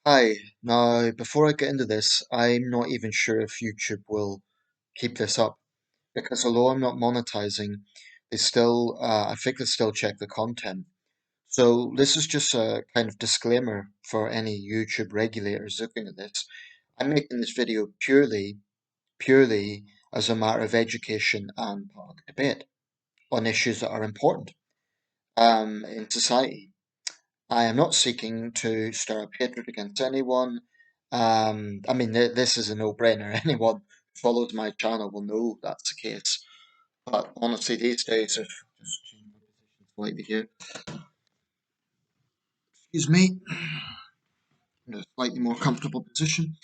Hi. Now, before I get into this, I'm not even sure if YouTube will keep this up because although I'm not monetizing, I think they still check the content. So this is just a kind of disclaimer for any YouTube regulators looking at this. I'm making this video purely as a matter of education and public debate on issues that are important in society. I am not seeking to stir up hatred against anyone. This is a no-brainer. Anyone who follows my channel will know that's the case. But honestly, these days, if just change my position slightly here, excuse me, in a slightly more comfortable position.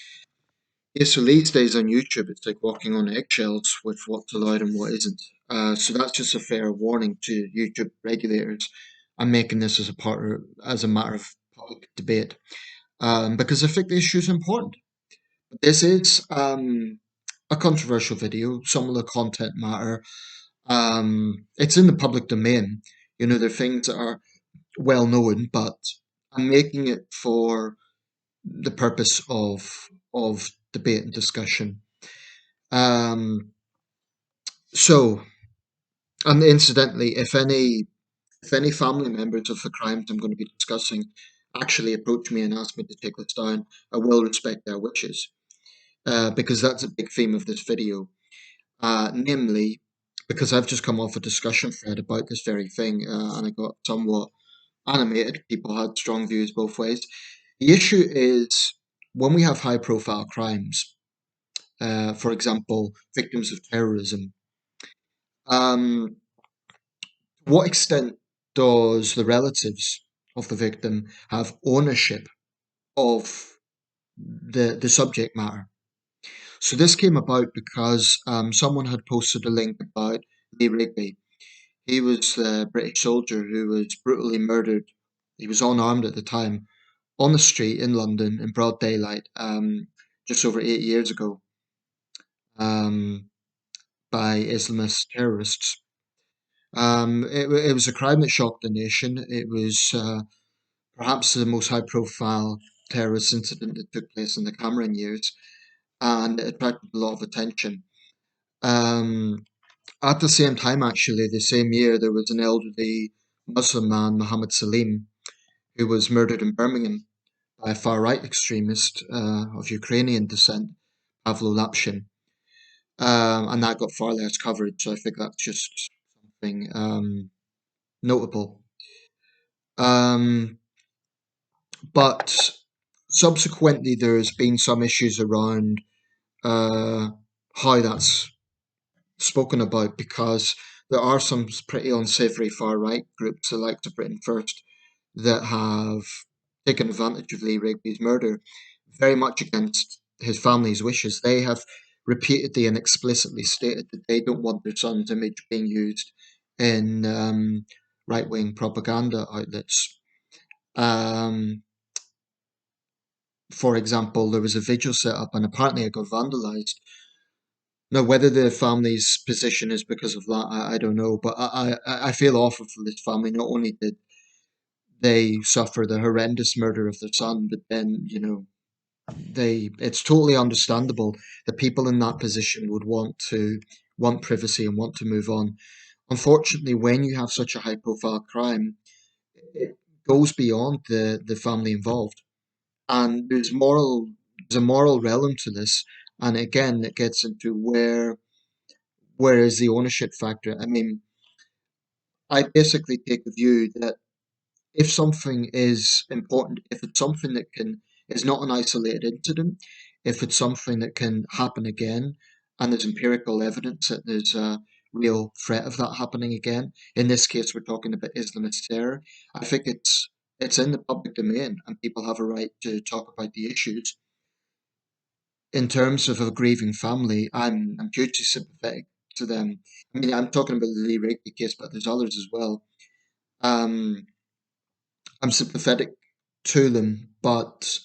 Yeah, so these days on YouTube, it's like walking on eggshells with what's allowed and what isn't. So that's just a fair warning to YouTube regulators. I'm making this as a matter of public debate, because I think the issue is important. This is a controversial video. Some of the content matter. It's in the public domain. There are things that are well known, but I'm making it for the purpose of debate and discussion. Um, so, and incidentally, if any family members of the crimes I'm going to be discussing actually approach me and ask me to take this down, I will respect their wishes, because that's a big theme of this video. Namely, because I've just come off a discussion thread about this very thing, and I got somewhat animated. People had strong views both ways. The issue is when we have high profile crimes, for example, victims of terrorism, um, to what extent does the relatives of the victim have ownership of the subject matter? So this came about because someone had posted a link about Lee Rigby. He was the British soldier who was brutally murdered. He was unarmed at the time on the street in London in broad daylight, just over 8 years ago, um, by Islamist terrorists. It was a crime that shocked the nation. It was perhaps the most high profile terrorist incident that took place in the Cameron years, and it attracted a lot of attention. Um, at the same time, actually, the same year, there was an elderly Muslim man, Mohammed Salim, who was murdered in Birmingham by a far right extremist of Ukrainian descent, Pavlo Lapshin. And that got far less coverage, so I think that's just something notable. Um, but subsequently, there's been some issues around uh, how that's spoken about because there are some pretty unsavory far right groups, the likes of Britain First, that have taken advantage of Lee Rigby's murder, very much against his family's wishes. They have repeatedly and explicitly stated that they don't want their son's image being used in right wing propaganda outlets. Um, for example, there was a vigil set up and apparently it got vandalized. Now, whether the family's position is because of that, I don't know, but I feel awful for this family. Not only did they suffer the horrendous murder of their son, but then, it's totally understandable that people in that position would want privacy and want to move on. Unfortunately, when you have such a high profile crime, it goes beyond the family involved. And there's a moral realm to this. And again, it gets into where is the ownership factor? I mean, I basically take the view that if something is important, if it's something that can is not an isolated incident, if it's something that can happen again, and there's empirical evidence that there's a real threat of that happening again. In this case, we're talking about Islamist terror. I think it's in the public domain, and people have a right to talk about the issues. In terms of a grieving family, I'm hugely sympathetic to them. I mean, I'm talking about the Lee Rigby case, but there's others as well. Um, I'm sympathetic to them, but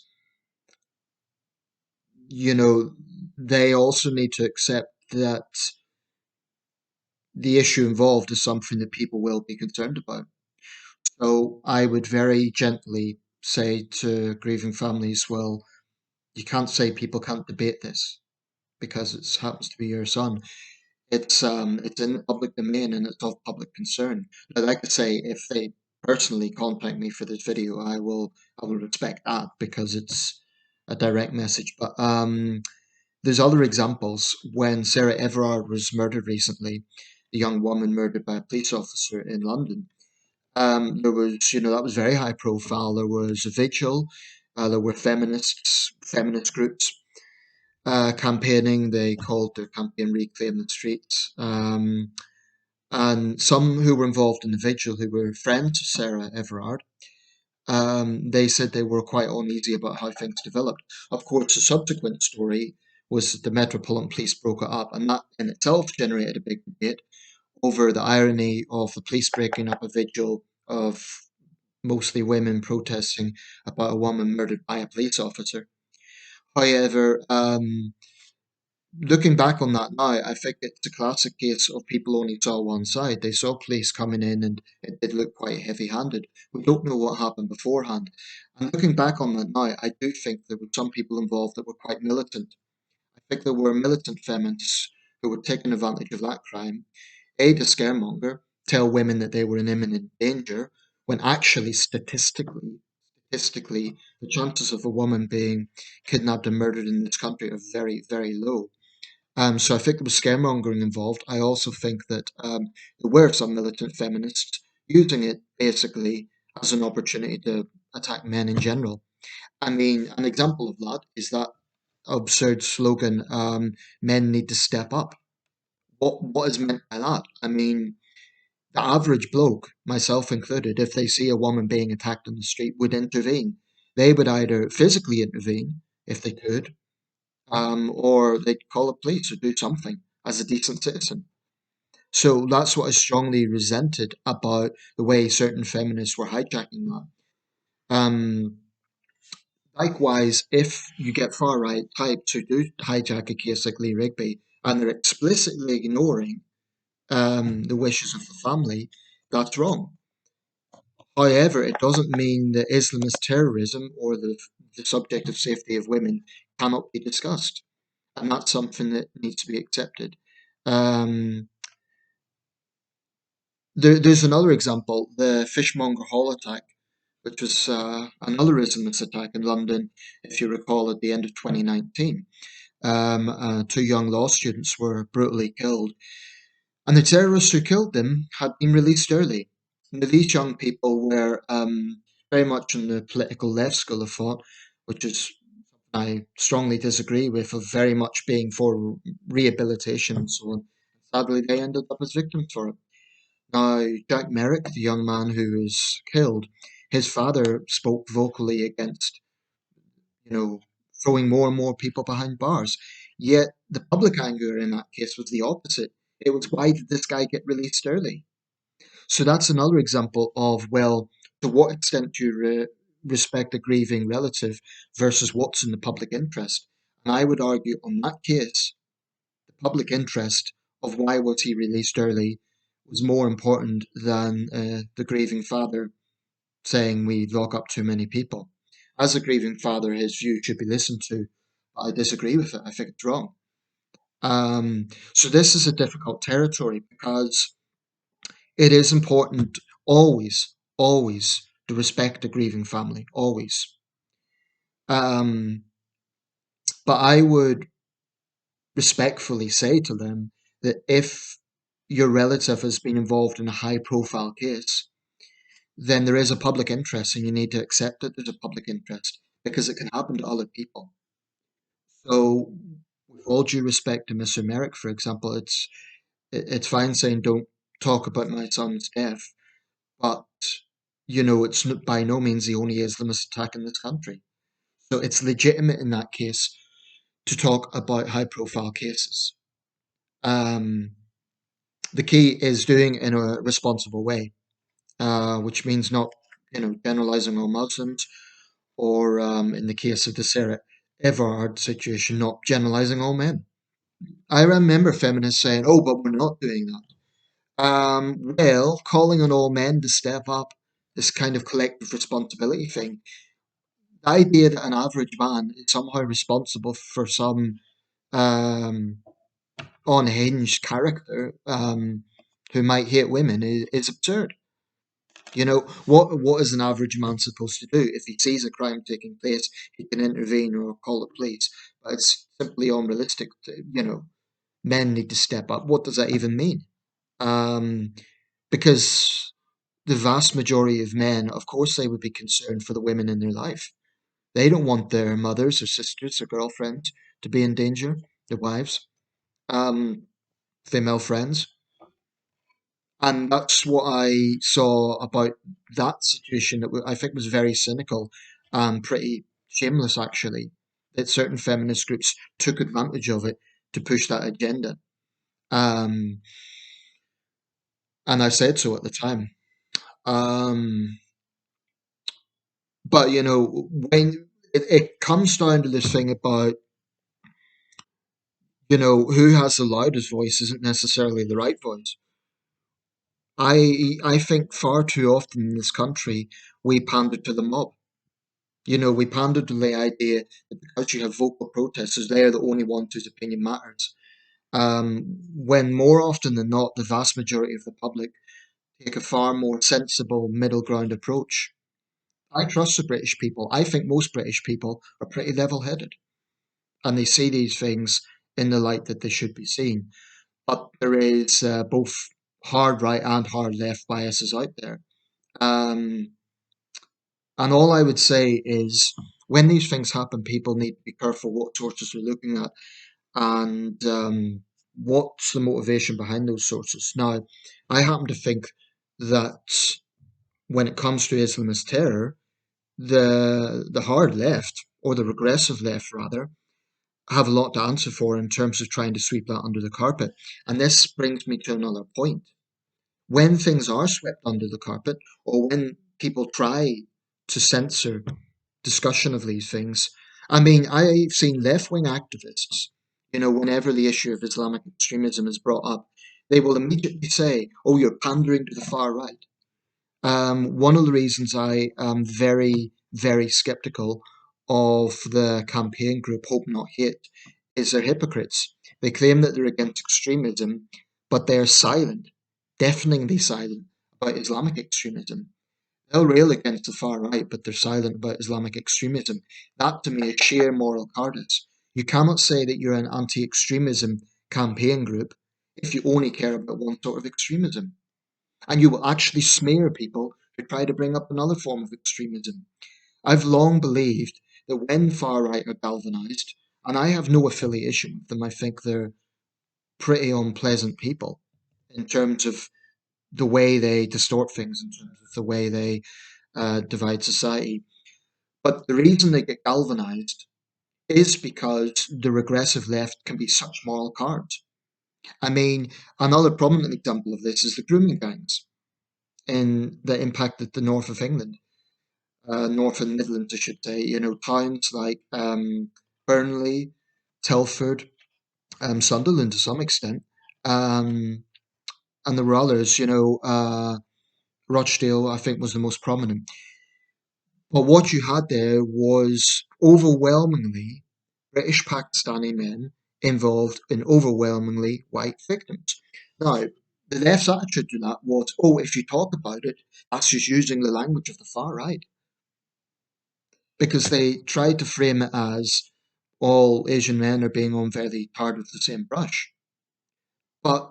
you know, they also need to accept that the issue involved is something that people will be concerned about. So I would very gently say to grieving families, well, you can't say people can't debate this because it happens to be your son. It's in the public domain and it's of public concern. Now, like I say, if they personally contact me for this video, I will respect that because it's a direct message. But there's other examples. When Sarah Everard was murdered recently, the young woman murdered by a police officer in London. There was, that was very high profile. There was a vigil. There were feminist groups campaigning. They called their campaign "Reclaim the Streets." And some who were involved in the vigil, who were friends of Sarah Everard, they said they were quite uneasy about how things developed. Of course, the subsequent story was that the Metropolitan Police broke it up, and that in itself generated a big debate over the irony of the police breaking up a vigil of mostly women protesting about a woman murdered by a police officer. However, looking back on that now, I think it's a classic case of people only saw one side. They saw police coming in and it did look quite heavy handed. We don't know what happened beforehand. And looking back on that now, I do think there were some people involved that were quite militant. I think there were militant feminists who were taking advantage of that crime. A, to scaremonger, tell women that they were in imminent danger, when actually statistically, the chances of a woman being kidnapped and murdered in this country are very, very low. So I think there was scaremongering involved. I also think that there were some militant feminists using it basically as an opportunity to attack men in general. I mean, an example of that is that absurd slogan, "Men need to step up." What is meant by that? I mean, the average bloke, myself included, if they see a woman being attacked on the street, would intervene. They would either physically intervene if they could, or they'd call the police or do something as a decent citizen. So that's what I strongly resented about the way certain feminists were hijacking that. Um, Likewise, if you get far right types who do hijack a case like Lee Rigby and they're explicitly ignoring the wishes of the family, that's wrong. However, it doesn't mean that Islamist terrorism or the subjective safety of women cannot be discussed. And that's something that needs to be accepted. Um, there's another example, the Fishmonger Hall attack, which was another Islamist attack in London, if you recall, at the end of 2019. Two young law students were brutally killed, and the terrorists who killed them had been released early. Now, these young people were very much on the political left school of thought, which is I strongly disagree with, of very much being for rehabilitation and so on. Sadly, they ended up as victims for it. Now, Jack Merrick, the young man who was killed, his father spoke vocally against, you know, throwing more and more people behind bars. Yet the public anger in that case was the opposite. It was, why did this guy get released early? So that's another example of, well, to what extent do you respect a grieving relative versus what's in the public interest? And I would argue on that case, the public interest of why was he released early was more important than the grieving father saying we lock up too many people. As a grieving father, his view should be listened to. I disagree with it. I think it's wrong. So this is a difficult territory because it is important always, always to respect the grieving family, always. Um, but I would respectfully say to them that if your relative has been involved in a high profile case, then there is a public interest and you need to accept that there's a public interest because it can happen to other people. So, with all due respect to Mr. Merrick, for example, it's fine saying don't talk about my son's death, but it's by no means the only Islamist attack in this country. So it's legitimate in that case to talk about high profile cases. Um, the key is doing it in a responsible way, which means not, generalizing all Muslims, or in the case of the Sarah Everard situation, not generalizing all men. I remember feminists saying, "Oh, but we're not doing that." Well, calling on all men to step up, this kind of collective responsibility thing. The idea that an average man is somehow responsible for some um, unhinged character who might hate women is absurd. You know, what is an average man supposed to do? If he sees a crime taking place, he can intervene or call the police. But it's simply unrealistic. Men need to step up. What does that even mean? Um, because the vast majority of men, of course, they would be concerned for the women in their life. They don't want their mothers or sisters or girlfriends to be in danger, their wives, female friends. And that's what I saw about that situation that I think was very cynical and pretty shameless, actually, that certain feminist groups took advantage of it to push that agenda. Um, and I said so at the time. Um, but, when it comes down to this thing about, who has the loudest voice isn't necessarily the right voice. I think far too often in this country we pander to the mob. We pander to the idea that because you have vocal protesters, they are the only ones whose opinion matters. When more often than not, the vast majority of the public take a far more sensible middle ground approach. I trust the British people. I think most British people are pretty level headed and they see these things in the light that they should be seen. But there is both hard right and hard left biases out there. Um, and all I would say is when these things happen, people need to be careful what sources they're looking at and what's the motivation behind those sources. Now, I happen to think that when it comes to Islamist terror, the hard left, or the regressive left rather, have a lot to answer for in terms of trying to sweep that under the carpet. And this brings me to another point. When things are swept under the carpet, or when people try to censor discussion of these things, I mean, I've seen left wing activists, whenever the issue of Islamic extremism is brought up, they will immediately say, oh, you're pandering to the far right. One of the reasons I am very, very skeptical of the campaign group Hope Not Hate is they're hypocrites. They claim that they're against extremism, but they're silent, deafeningly silent about Islamic extremism. They'll rail against the far right, but they're silent about Islamic extremism. That to me is sheer moral cowardice. You cannot say that you're an anti extremism campaign group if you only care about one sort of extremism. And you will actually smear people who try to bring up another form of extremism. I've long believed that when far right are galvanized, and I have no affiliation with them, I think they're pretty unpleasant people in terms of the way they distort things, in terms of the way they divide society. But the reason they get galvanized is because the regressive left can be such moral cards. I mean, another prominent example of this is the grooming gangs in that impacted the north of England, north and Midlands, I should say. Towns like Burnley, Telford, Sunderland to some extent, um, and there were others. Rochdale, I think, was the most prominent. But what you had there was overwhelmingly British Pakistani men involved in overwhelmingly white victims. Now, the left's attitude to that was, oh, if you talk about it, that's just using the language of the far right. Because they tried to frame it as all Asian men are being unfairly tarred with the same brush. But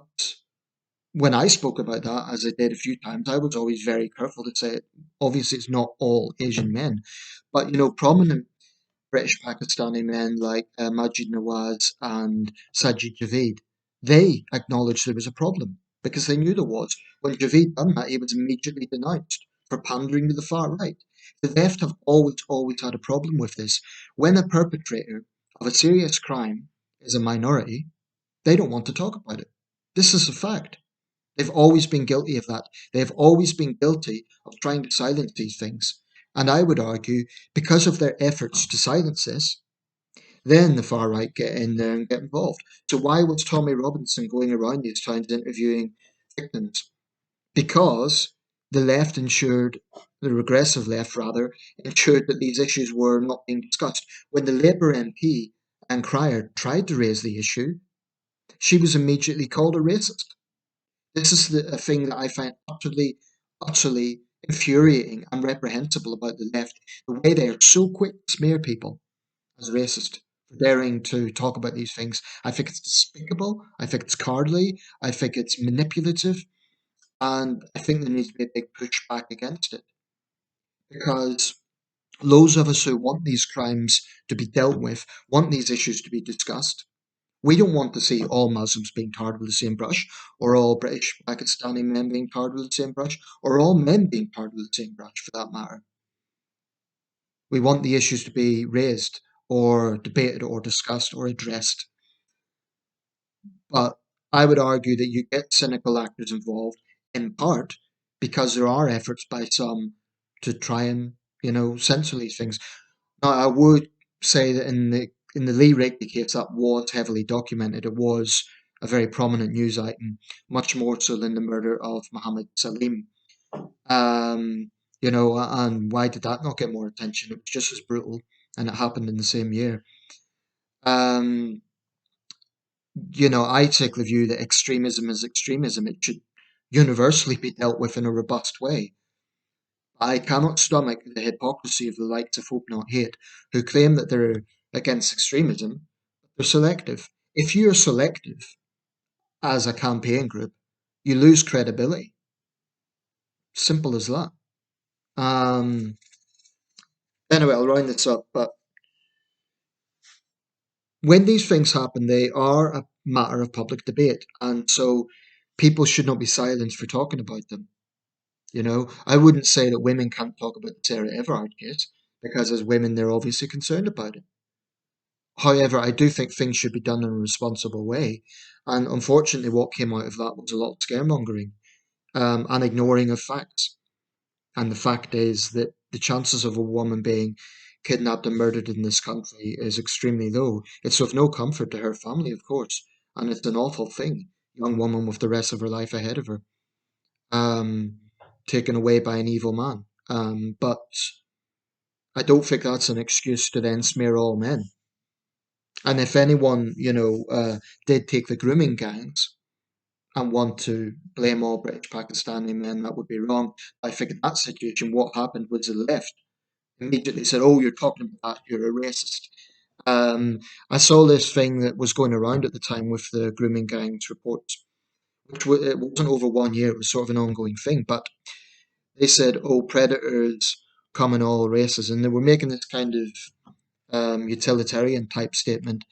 when I spoke about that, as I did a few times, I was always very careful to say, obviously, it's not all Asian men. But, prominent British Pakistani men like Majid Nawaz and Sajid Javid, they acknowledged there was a problem because they knew there was. When Javid done that, he was immediately denounced for pandering to the far right. The left have always, always had a problem with this. When a perpetrator of a serious crime is a minority, they don't want to talk about it. This is a fact. They've always been guilty of that. They've always been guilty of trying to silence these things. And I would argue, because of their efforts to silence this, then the far right get in there and get involved. So why was Tommy Robinson going around these towns interviewing victims? Because The left ensured, the regressive left rather, ensured that these issues were not being discussed. When the Labour MP, Anne Cryer, tried to raise the issue, she was immediately called a racist. This is a thing that I find utterly infuriating and reprehensible about the left. The way they are so quick to smear people as racist for daring to talk about these things. I think it's despicable. I think it's cowardly. I think it's manipulative. And I think there needs to be a big push back against it. Because those of us who want these crimes to be dealt with, want these issues to be discussed, we don't want to see all Muslims being tarred with the same brush, or all British Pakistani men being tarred with the same brush, or all men being tarred with the same brush for that matter. We want the issues to be raised, or debated, or discussed, or addressed. But I would argue that you get cynical actors involved in part because there are efforts by some to try and, censor these things. Now, I would say that in the Lee Rigby case, that was heavily documented. It was a very prominent news item, much more so than the murder of Mohammed Salim. And why did that not get more attention? It was just as brutal, and it happened in the same year. Um, I take the view that extremism is extremism. It should universally be dealt with in a robust way. I cannot stomach the hypocrisy of the likes of Hope Not Hate, who claim that they're against extremism, but they're selective. If you're selective as a campaign group, you lose credibility. Simple as that. Um, anyway, I'll round this up, but when these things happen, they are a matter of public debate, and so people should not be silenced for talking about them. I wouldn't say that women can't talk about the Sarah Everard case, because as women, they're obviously concerned about it. However, I do think things should be done in a responsible way. And unfortunately, what came out of that was a lot of scaremongering and ignoring of facts. And the fact is that the chances of a woman being kidnapped and murdered in this country is extremely low. It's of no comfort to her family, of course, and it's an awful thing. Young woman with the rest of her life ahead of her, um, taken away by an evil man. But I don't think that's an excuse to then smear all men. And if anyone, did take the grooming gangs and want to blame all British Pakistani men, that would be wrong. I think in that situation, what happened was the left immediately said, "Oh, you're talking about that, you're a racist." Um, I saw this thing that was going around at the time with the grooming gangs reports, which it wasn't over 1 year; it was sort of an ongoing thing. But they said, "Oh, predators come in all races," and they were making this kind of utilitarian type statement,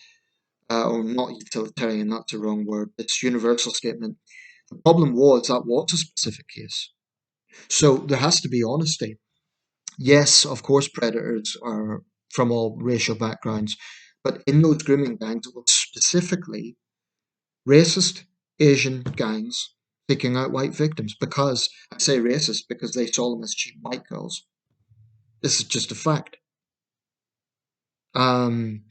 or not utilitarian, that's the wrong word. It's universal statement. The problem was that was a specific case. So there has to be honesty. Yes, of course, predators are from all racial backgrounds, but in those grooming gangs, it was specifically racist Asian gangs picking out white victims. Because I say racist because they saw them as cheap white girls. This is just a fact. Um,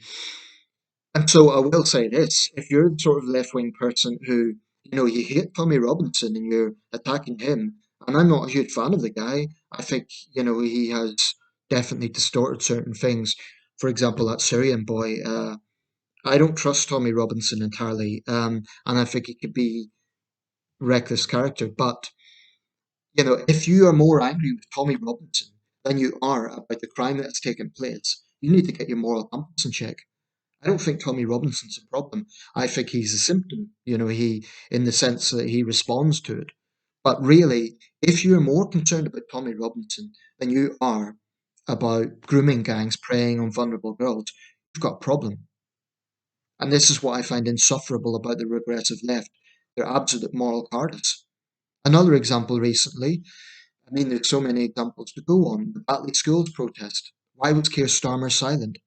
And so I will say this, if you're the sort of left wing person who, you hate Tommy Robinson and you're attacking him, and I'm not a huge fan of the guy, I think, he has definitely distorted certain things. For example, that Syrian boy, I don't trust Tommy Robinson entirely, and I think he could be reckless character. But, if you are more angry with Tommy Robinson than you are about the crime that has taken place, you need to get your moral compass in check. I don't think Tommy Robinson's a problem. I think he's a symptom, in the sense that he responds to it. But really, if you're more concerned about Tommy Robinson than you are about grooming gangs preying on vulnerable girls, you've got a problem. And this is what I find insufferable about the regressive left. They're absolute moral cowardice. Another example recently, I mean, there's so many examples to go on. The Batley Schools protest. Why was Keir Starmer silent?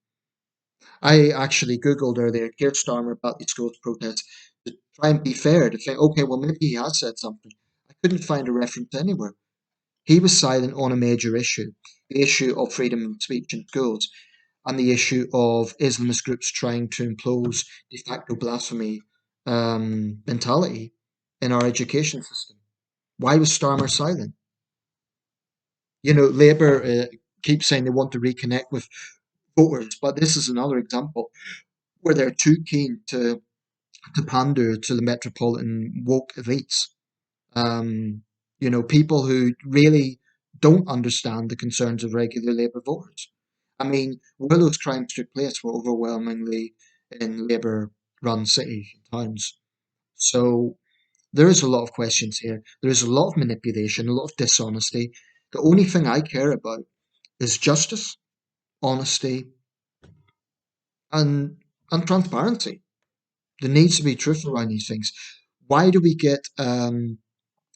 I actually Googled earlier Keir Starmer about the schools protest to try and be fair, to think, okay, well, maybe he has said something. I couldn't find a reference anywhere. He was silent on a major issue, the issue of freedom of speech in schools, and the issue of Islamist groups trying to impose de facto blasphemy mentality in our education system. Why was Starmer silent? Labour keeps saying they want to reconnect with voters, but this is another example where they're too keen to pander to the metropolitan woke elites. People who really don't understand the concerns of regular Labour voters. I mean, where those crimes took place were overwhelmingly in Labour-run cities and towns. So there is a lot of questions here. There is a lot of manipulation, a lot of dishonesty. The only thing I care about is justice, honesty, and and transparency. There needs to be truth around these things. Why do we get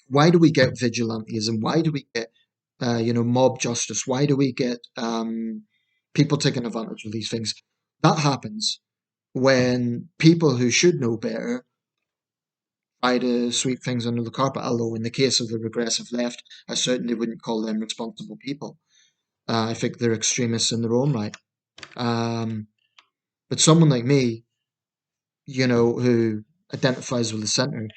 why do we get vigilantism? Why do we get mob justice? Why do we get people taking advantage of these things? That happens when people who should know better try to sweep things under the carpet. Although in the case of the regressive left, I certainly wouldn't call them responsible people. I think they're extremists in their own right. Um, but someone like me, who identifies with the centre,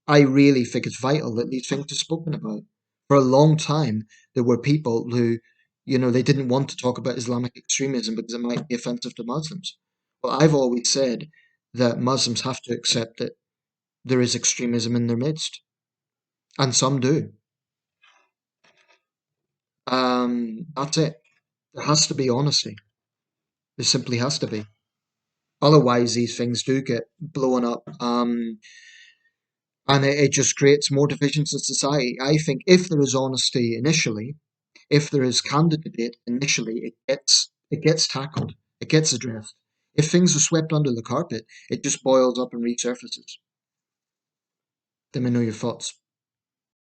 I really think it's vital that these things are spoken about. For a long time, there were people who, they didn't want to talk about Islamic extremism because it might be offensive to Muslims. Well, I've always said that Muslims have to accept that there is extremism in their midst, and some do. That's it. There has to be honesty. There simply has to be. Otherwise, these things do get blown up, and it just creates more divisions in society. I think if there is honesty initially, if there is candid debate initially, it gets tackled, it gets addressed. If things are swept under the carpet, it just boils up and resurfaces. Let me know your thoughts.